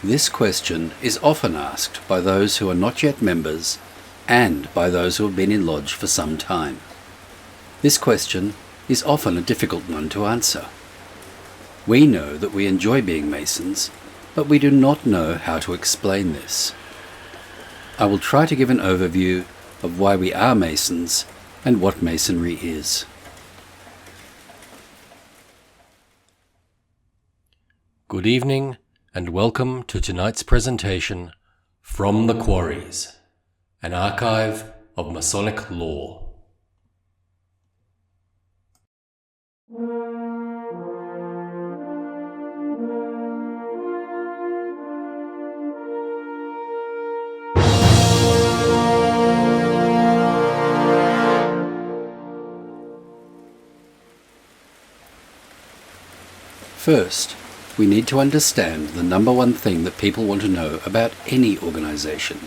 This question is often asked by those who are not yet members and by those who have been in lodge for some time. This question is often a difficult one to answer. We know that we enjoy being Masons, but we do not know how to explain this. I will try to give an overview of why we are Masons and what Masonry is. Good evening and welcome to tonight's presentation, From the Quarries, an archive of Masonic lore. First, we need to understand the number one thing that people want to know about any organization.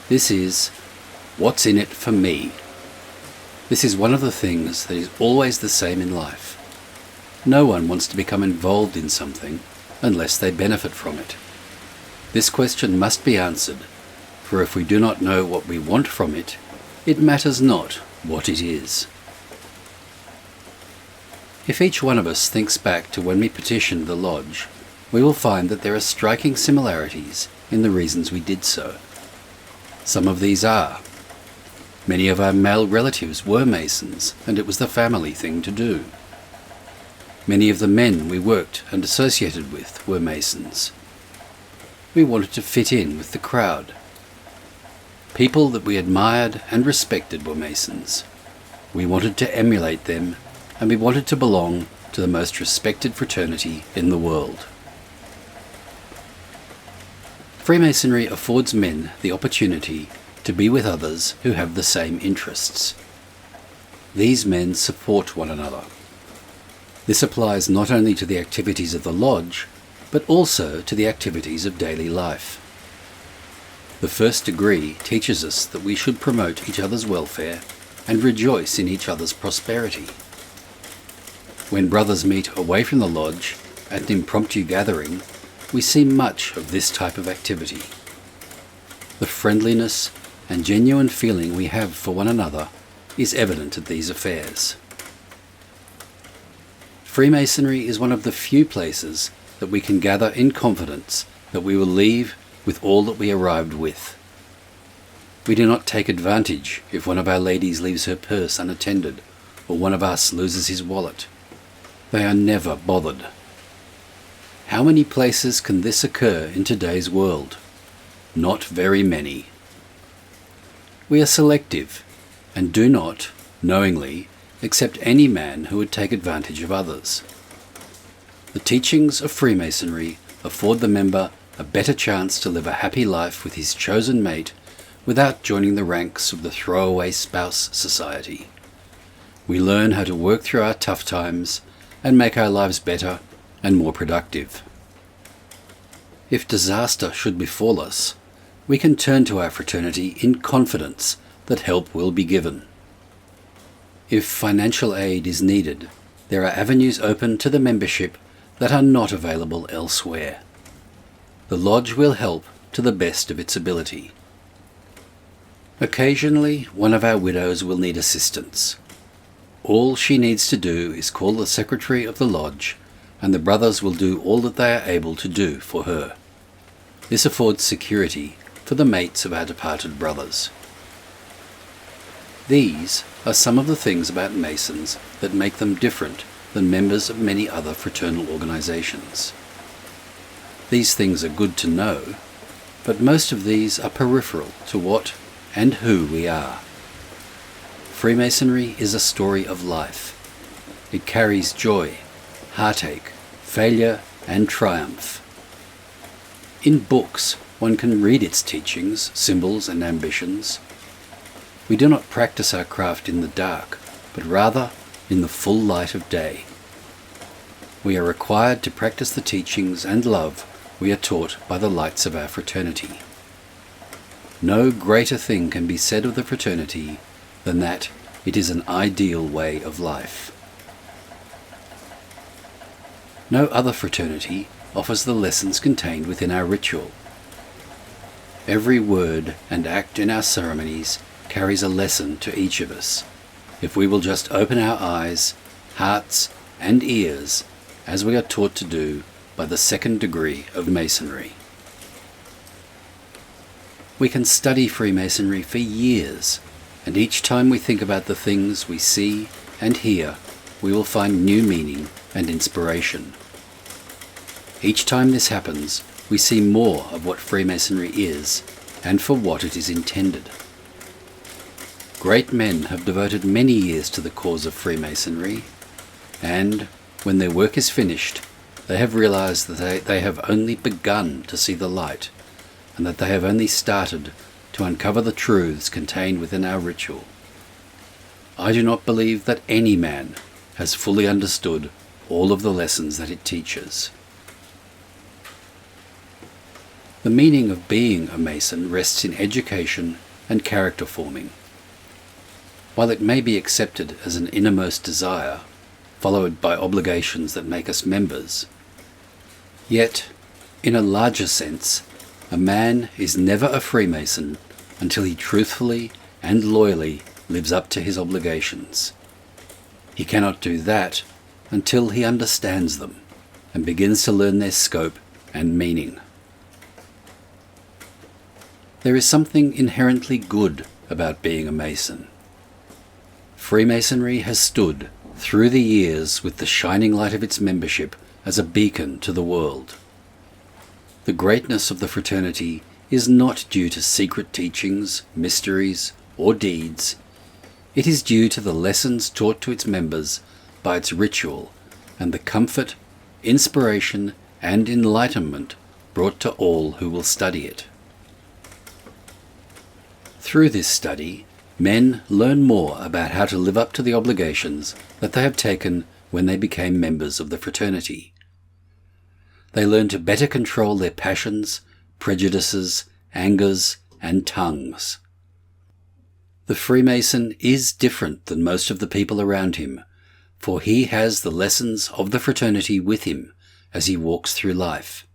This is, what's in it for me? This is one of the things that is always the same in life. No one wants to become involved in something unless they benefit from it. This question must be answered, for if we do not know what we want from it, it matters not what it is. If each one of us thinks back to when we petitioned the lodge, we will find that there are striking similarities in the reasons we did so. Some of these are: many of our male relatives were Masons, and it was the family thing to do. Many of the men we worked and associated with were Masons. We wanted to fit in with the crowd. People that we admired and respected were Masons. We wanted to emulate them, and we wanted to belong to the most respected fraternity in the world. Freemasonry affords men the opportunity to be with others who have the same interests. These men support one another. This applies not only to the activities of the lodge, but also to the activities of daily life. The first degree teaches us that we should promote each other's welfare and rejoice in each other's prosperity. When brothers meet away from the lodge at an impromptu gathering, we see much of this type of activity. The friendliness and genuine feeling we have for one another is evident at these affairs. Freemasonry is one of the few places that we can gather in confidence that we will leave with all that we arrived with. We do not take advantage if one of our ladies leaves her purse unattended or one of us loses his wallet. They are never bothered. How many places can this occur in today's world? Not very many. We are selective and do not, knowingly, accept any man who would take advantage of others. The teachings of Freemasonry afford the member a better chance to live a happy life with his chosen mate without joining the ranks of the throwaway spouse society. We learn how to work through our tough times and make our lives better and more productive. If disaster should befall us, we can turn to our fraternity in confidence that help will be given. If financial aid is needed, there are avenues open to the membership that are not available elsewhere. The lodge will help to the best of its ability. Occasionally, one of our widows will need assistance. All she needs to do is call the secretary of the lodge, and the brothers will do all that they are able to do for her. This affords security for the mates of our departed brothers. These are some of the things about Masons that make them different than members of many other fraternal organizations. These things are good to know, but most of these are peripheral to what and who we are. Freemasonry is a story of life. It carries joy, heartache, failure, and triumph. In books, one can read its teachings, symbols, and ambitions. We do not practice our craft in the dark, but rather in the full light of day. We are required to practice the teachings and love we are taught by the lights of our fraternity. No greater thing can be said of the fraternity than that it is an ideal way of life. No other fraternity offers the lessons contained within our ritual. Every word and act in our ceremonies carries a lesson to each of us, if we will just open our eyes, hearts, and ears, as we are taught to do by the second degree of Masonry. We can study Freemasonry for years, and each time we think about the things we see and hear, we will find new meaning and inspiration. Each time this happens, we see more of what Freemasonry is and for what it is intended. Great men have devoted many years to the cause of Freemasonry, and when their work is finished, they have realized that they have only begun to see the light, and that they have only started to uncover the truths contained within our ritual. I do not believe that any man has fully understood all of the lessons that it teaches. The meaning of being a Mason rests in education and character forming. While it may be accepted as an innermost desire, followed by obligations that make us members, yet, in a larger sense, a man is never a Freemason until he truthfully and loyally lives up to his obligations. He cannot do that until he understands them and begins to learn their scope and meaning. There is something inherently good about being a Mason. Freemasonry has stood through the years with the shining light of its membership as a beacon to the world. The greatness of the fraternity is not due to secret teachings, mysteries, or deeds. It is due to the lessons taught to its members by its ritual and the comfort, inspiration, and enlightenment brought to all who will study it. Through this study, men learn more about how to live up to the obligations that they have taken when they became members of the fraternity. They learn to better control their passions, prejudices, angers, and tongues. The Freemason is different than most of the people around him, for he has the lessons of the fraternity with him as he walks through life.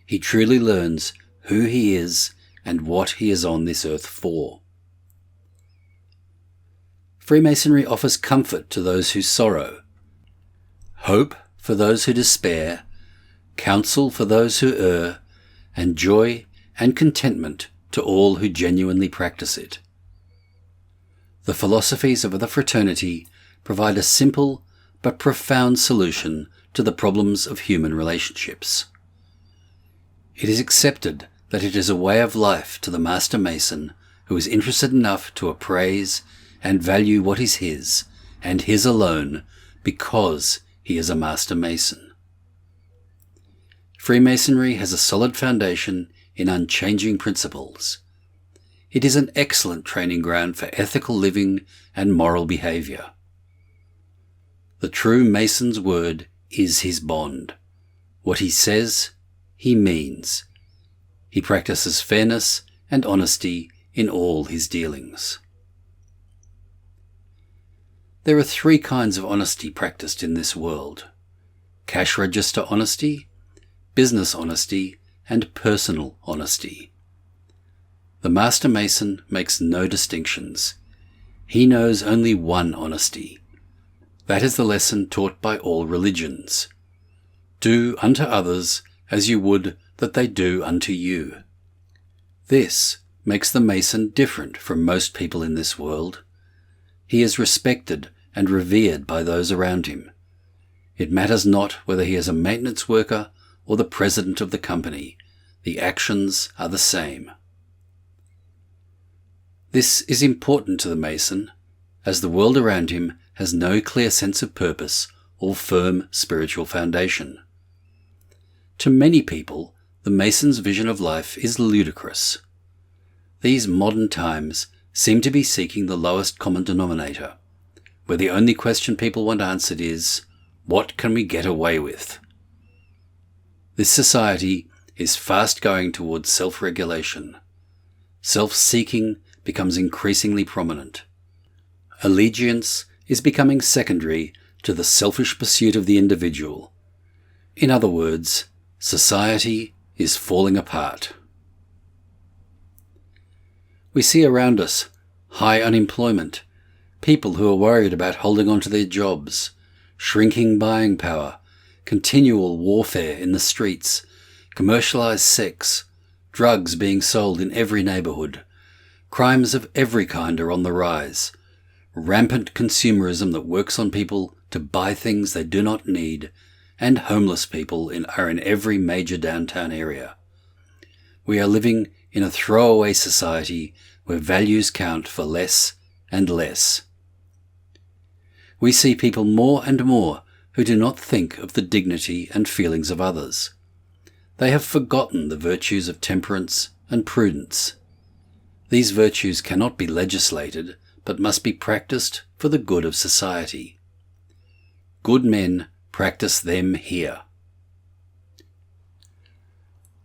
He truly learns who he is and what he is on this earth for. Freemasonry offers comfort to those who sorrow, hope for those who despair, counsel for those who err, and joy and contentment to all who genuinely practice it. The philosophies of the fraternity provide a simple but profound solution to the problems of human relationships. It is accepted that it is a way of life to the Master Mason who is interested enough to appraise and value what is his, and his alone, because he is a Master Mason. Freemasonry has a solid foundation in unchanging principles. It is an excellent training ground for ethical living and moral behavior. The true Mason's word is his bond. What he says, he means. He practices fairness and honesty in all his dealings. There are 3 kinds of honesty practiced in this world: cash register honesty, business honesty, and personal honesty. The Master Mason makes no distinctions. He knows only one honesty. That is the lesson taught by all religions. Do unto others as you would that they do unto you. This makes the Mason different from most people in this world. He is respected and revered by those around him. It matters not whether he is a maintenance worker or the president of the company. The actions are the same. This is important to the Mason, as the world around him has no clear sense of purpose or firm spiritual foundation. To many people, the Mason's vision of life is ludicrous. These modern times seem to be seeking the lowest common denominator, where the only question people want answered is, what can we get away with? This society is fast going towards self-regulation. Self-seeking becomes increasingly prominent. Allegiance is becoming secondary to the selfish pursuit of the individual. In other words, Society is falling apart. We see around us high unemployment, people who are worried about holding on to their jobs, shrinking buying power, continual warfare in the streets, commercialized sex, drugs being sold in every neighborhood, crimes of every kind are on the rise, rampant consumerism that works on people to buy things they do not need, and homeless people are in every major downtown area. We are living in a throwaway society where values count for less and less. We see people more and more who do not think of the dignity and feelings of others. They have forgotten the virtues of temperance and prudence. These virtues cannot be legislated, but must be practiced for the good of society. Good men practice them here.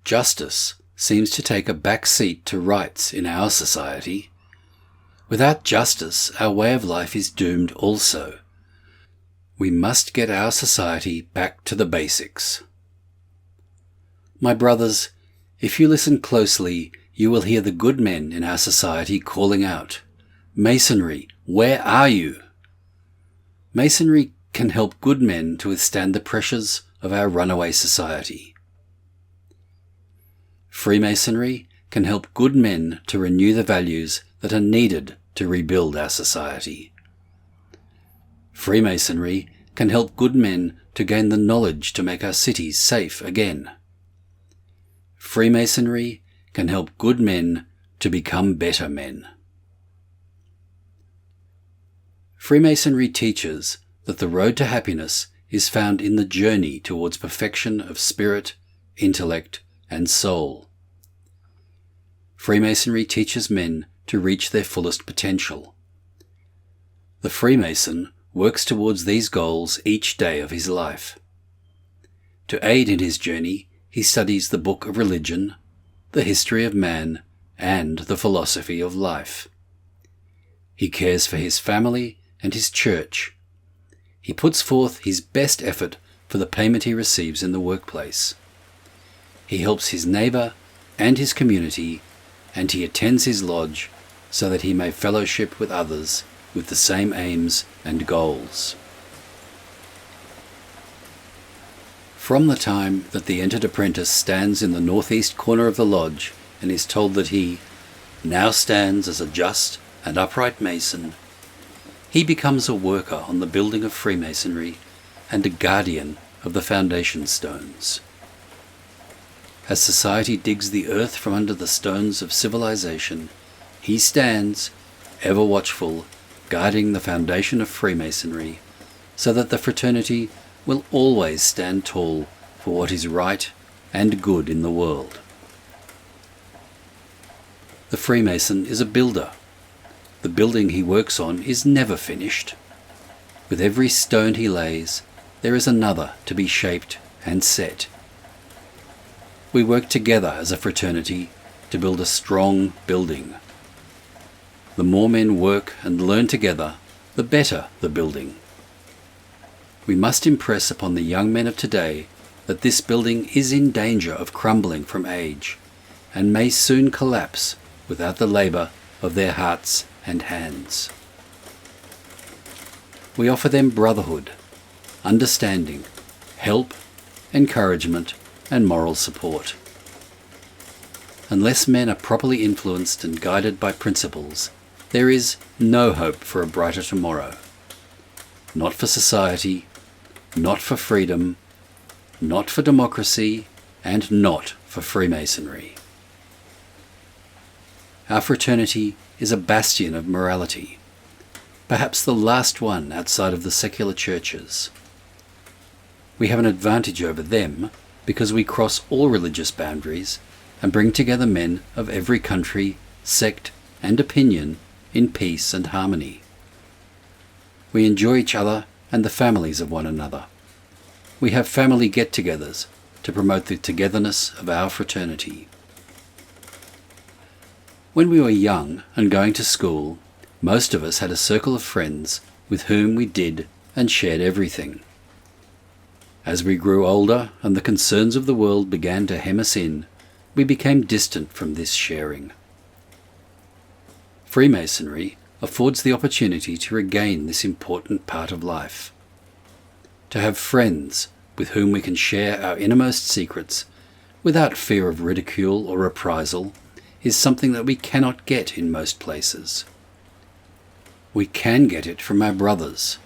Justice seems to take a back seat to rights in our society. Without justice, our way of life is doomed also. We must get our society back to the basics. My brothers, if you listen closely, you will hear the good men in our society calling out, "Masonry, where are you?" Masonry can help good men to withstand the pressures of our runaway society. Freemasonry can help good men to renew the values that are needed to rebuild our society. Freemasonry can help good men to gain the knowledge to make our cities safe again. Freemasonry can help good men to become better men. Freemasonry teaches that the road to happiness is found in the journey towards perfection of spirit, intellect, and soul. Freemasonry teaches men to reach their fullest potential. The Freemason works towards these goals each day of his life. To aid in his journey, he studies the book of religion, the history of man, and the philosophy of life. He cares for his family and his church. He puts forth his best effort for the payment he receives in the workplace. He helps his neighbour and his community, and he attends his lodge so that he may fellowship with others with the same aims and goals. From the time that the entered apprentice stands in the northeast corner of the lodge and is told that he now stands as a just and upright mason, he becomes a worker on the building of Freemasonry and a guardian of the foundation stones. As society digs the earth from under the stones of civilization, he stands, ever watchful, guarding the foundation of Freemasonry, so that the fraternity will always stand tall for what is right and good in the world. The Freemason is a builder. The building he works on is never finished. With every stone he lays, there is another to be shaped and set. We work together as a fraternity to build a strong building. The more men work and learn together, the better the building. We must impress upon the young men of today that this building is in danger of crumbling from age, and may soon collapse without the labour of their hearts and hands. We offer them brotherhood, understanding, help, encouragement, and moral support. Unless men are properly influenced and guided by principles, there is no hope for a brighter tomorrow. Not for society, not for freedom, not for democracy, and not for Freemasonry. Our fraternity is a bastion of morality, perhaps the last one outside of the secular churches. We have an advantage over them because we cross all religious boundaries and bring together men of every country, sect, and opinion in peace and harmony. We enjoy each other and the families of one another. We have family get-togethers to promote the togetherness of our fraternity. When we were young and going to school, most of us had a circle of friends with whom we did and shared everything. As we grew older and the concerns of the world began to hem us in, we became distant from this sharing. Freemasonry affords the opportunity to regain this important part of life. To have friends with whom we can share our innermost secrets without fear of ridicule or reprisal is something that we cannot get in most places. We can get it from our brothers,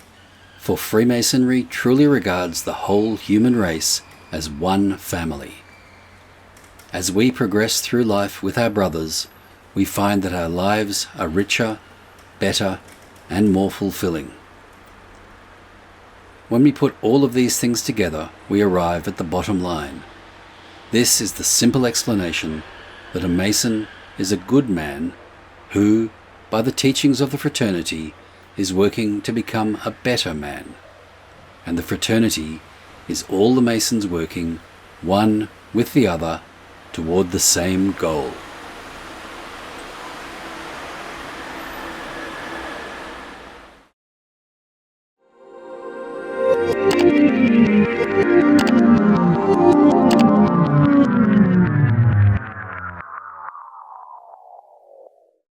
for Freemasonry truly regards the whole human race as one family. As we progress through life with our brothers, we find that our lives are richer, better, and more fulfilling. When we put all of these things together, we arrive at the bottom line. This is the simple explanation that a Mason is a good man who, by the teachings of the fraternity, is working to become a better man. And the fraternity is all the Masons working, one with the other, toward the same goal.